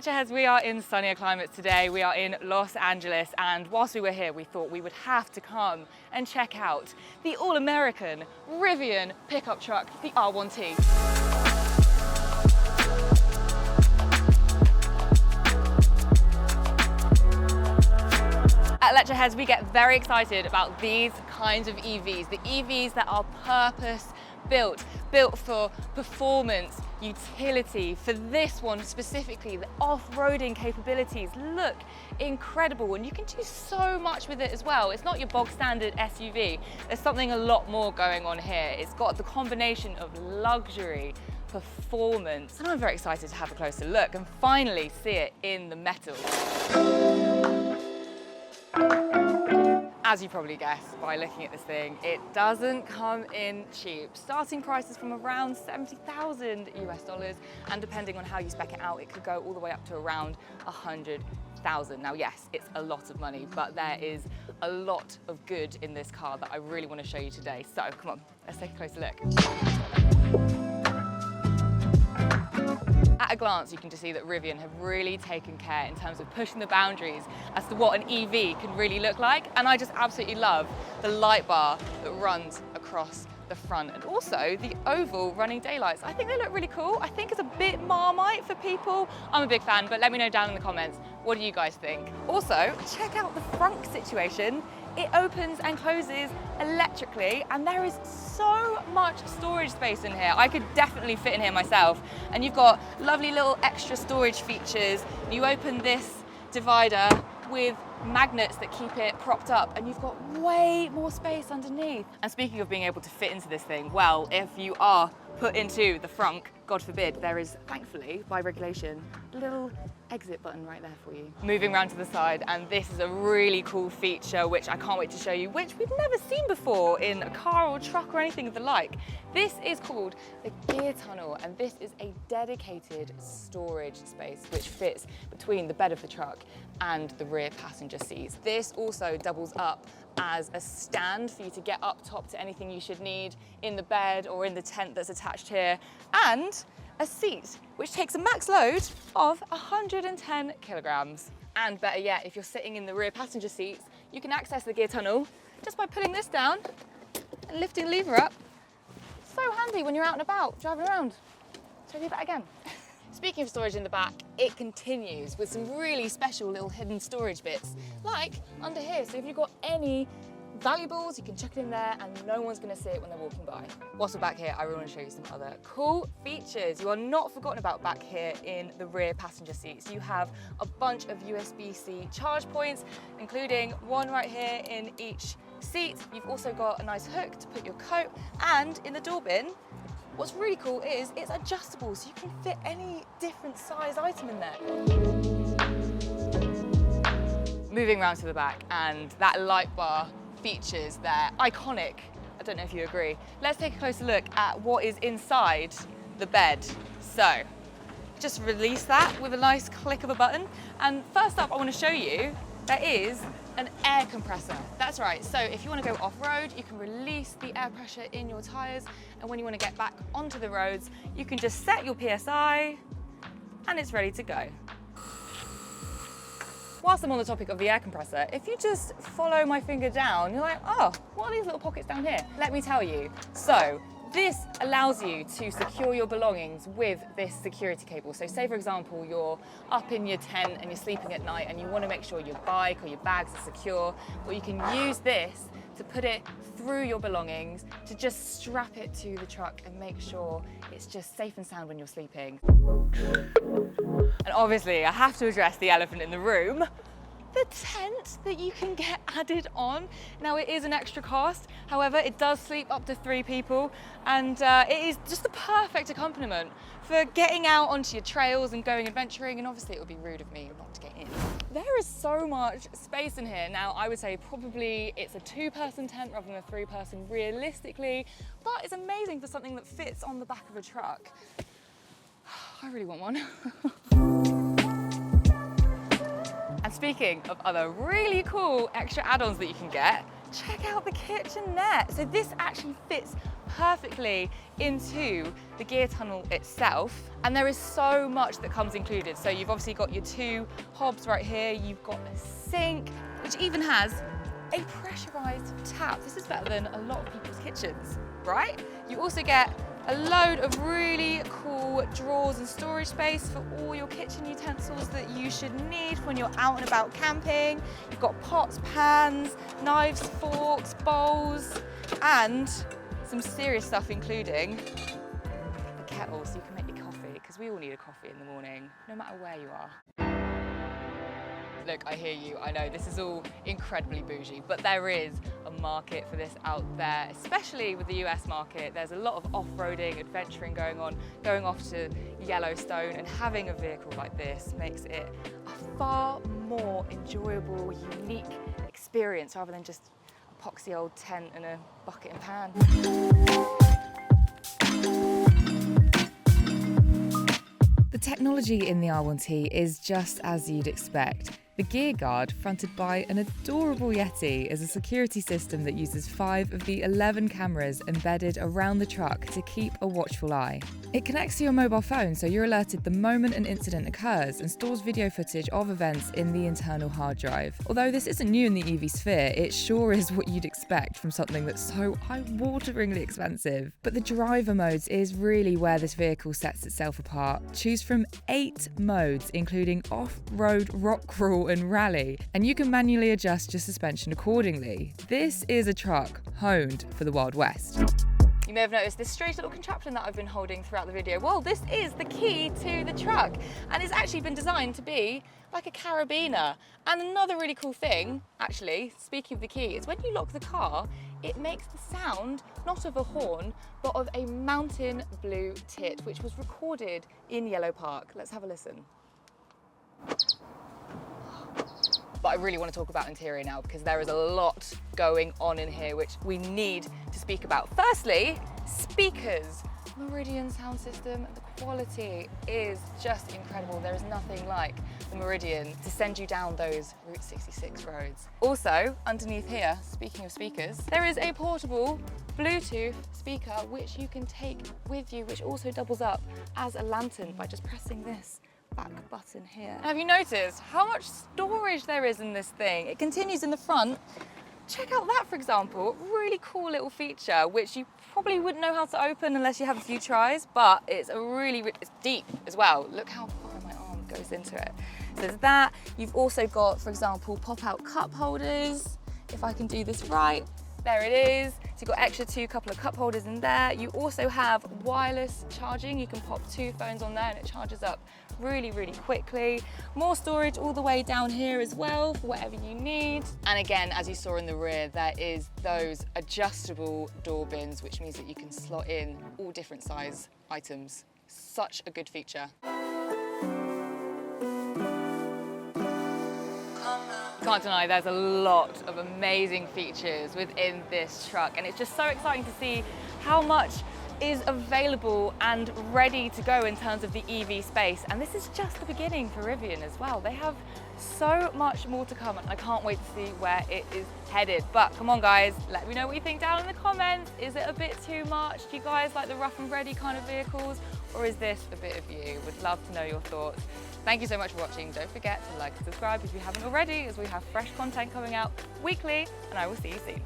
Electroheads, we are in sunnier climates today. We are in Los Angeles, and whilst we were here, we thought we would have to come and check out the all-American Rivian pickup truck, the R1T. At Electroheads, we get very excited about these kinds of EVs, the EVs that are purpose-built for performance, utility. For this one specifically, the off-roading capabilities look incredible, and you can do so much with it as well. It's not your bog standard SUV. There's something a lot more going on here. It's got the combination of luxury, performance, and I'm very excited to have a closer look and finally see it in the metal. As you probably guessed by looking at this thing, it doesn't come in cheap. Starting prices from around 70,000 US dollars, and depending on how you spec it out, it could go all the way up to around 100,000. Now, yes, it's a lot of money, but there is a lot of good in this car that I really want to show you today. So come on, let's take a closer look. At a glance, you can just see that Rivian have really taken care in terms of pushing the boundaries as to what an EV can really look like. And I just absolutely love the light bar that runs across the front, and also the oval running daylights. I think they look really cool. I think it's a bit Marmite for people. I'm a big fan, but let me know down in the comments, what do you guys think? Also, check out the front situation. It opens and closes electrically, and there is so much storage space in here. I could definitely fit in here myself. And you've got lovely little extra storage features. You open this divider with magnets that keep it propped up, and you've got way more space underneath. And speaking of being able to fit into this thing, well, if you are put into the frunk, God forbid, there is, thankfully, by regulation, a little exit button right there for you. Moving around to the side, and this is a really cool feature which I can't wait to show you, which we've never seen before in a car or truck or anything of the like. This is called the gear tunnel, and this is a dedicated storage space which fits between the bed of the truck and the rear passenger seats. This also doubles up as a stand for you to get up top to anything you should need in the bed or in the tent that's attached here, and a seat which takes a max load of 110 kilograms. And better yet, if you're sitting in the rear passenger seats, you can access the gear tunnel just by pulling this down and lifting the lever up. So handy when you're out and about, driving around. Should I do that again? Speaking of storage in the back, it continues with some really special little hidden storage bits, like under here. So if you've got any valuables, you can chuck it in there and no one's going to see it when they're walking by. Whilst we're back here, I really want to show you some other cool features. You are not forgotten about back here in the rear passenger seats. You have a bunch of USB-C charge points, including one right here in each seat. You've also got a nice hook to put your coat, and in the door bin, what's really cool is it's adjustable, so you can fit any different size item in there. Moving around to the back, and that light bar features there, iconic. I don't know if you agree. Let's take a closer look at what is inside the bed. So, just release that with a nice click of a button. And first up, I want to show you, there is an air compressor. That's right, so if you want to go off-road, you can release the air pressure in your tires, and when you want to get back onto the roads, you can just set your PSI, and it's ready to go. Whilst I'm on the topic of the air compressor, if you just follow my finger down, you're like, oh, what are these little pockets down here? Let me tell you. So, this allows you to secure your belongings with this security cable. So say, for example, you're up in your tent and you're sleeping at night and you want to make sure your bike or your bags are secure, well, you can use this to put it through your belongings, to just strap it to the truck and make sure it's just safe and sound when you're sleeping. And obviously, I have to address the elephant in the room. The tent that you can get added on. Now, it is an extra cost, however, it does sleep up to 3 people, and it is just the perfect accompaniment for getting out onto your trails and going adventuring, and obviously it would be rude of me not to get in. There is so much space in here. Now, I would say probably it's a 2-person tent rather than a 3-person realistically, but it's amazing for something that fits on the back of a truck. I really want one. And speaking of other really cool extra add-ons that you can get, check out the kitchenette. So this actually fits perfectly into the gear tunnel itself. And there is so much that comes included. So you've obviously got your 2 hobs right here. You've got a sink, which even has a pressurized tap. This is better than a lot of people's kitchens, right? You also get a load of really cool drawers and storage space for all your kitchen utensils that you should need when you're out and about camping. You've got pots, pans, knives, forks, bowls, and some serious stuff including the kettle so you can make your coffee, because we all need a coffee in the morning, no matter where you are. Look, I hear you, I know this is all incredibly bougie, but there is a market for this out there, especially with the US market. There's a lot of off-roading, adventuring going on, going off to Yellowstone, and having a vehicle like this makes it a far more enjoyable, unique experience rather than just a poxy old tent and a bucket and pan. The technology in the R1T is just as you'd expect. The gear guard, fronted by an adorable Yeti, is a security system that uses 5 of the 11 cameras embedded around the truck to keep a watchful eye. It connects to your mobile phone so you're alerted the moment an incident occurs and stores video footage of events in the internal hard drive. Although this isn't new in the EV sphere, it sure is what you'd expect from something that's so eye-wateringly expensive. But the driver modes is really where this vehicle sets itself apart. Choose from 8 modes, including off-road, rock crawl and rally, and you can manually adjust your suspension accordingly. This is a truck honed for the Wild West. You may have noticed this strange little contraption that I've been holding throughout the video. Well, this is the key to the truck, and it's actually been designed to be like a carabiner. And another really cool thing, actually, speaking of the key, is when you lock the car, it makes the sound not of a horn, but of a mountain blue tit, which was recorded in Yellow Park. Let's have a listen. But I really want to talk about interior now because there is a lot going on in here which we need to speak about. Firstly, speakers. Meridian sound system, the quality is just incredible. There is nothing like the Meridian to send you down those Route 66 roads. Also, underneath here, speaking of speakers, there is a portable Bluetooth speaker which you can take with you, which also doubles up as a lantern by just pressing this back button here. And have you noticed how much storage there is in this thing? It continues in the front. Check out that, for example, really cool little feature, which you probably wouldn't know how to open unless you have a few tries, but it's it's deep as well. Look how far my arm goes into it. So there's that. You've also got, for example, pop-out cup holders. If I can do this right, there it is. So you've got extra couple of cup holders in there. You also have wireless charging. You can pop 2 phones on there and it charges up really, really quickly. More storage all the way down here as well for whatever you need. And again, as you saw in the rear, there is those adjustable door bins, which means that you can slot in all different size items. Such a good feature. Can't deny there's a lot of amazing features within this truck, and it's just so exciting to see how much is available and ready to go in terms of the EV space. And this is just the beginning for Rivian as well. They have so much more to come, and I can't wait to see where it is headed. But come on guys, let me know what you think down in the comments. Is it a bit too much? Do you guys like the rough and ready kind of vehicles, or is this a bit of you? Would love to know your thoughts. Thank you so much for watching. Don't forget to like and subscribe if you haven't already, as we have fresh content coming out weekly, and I will see you soon.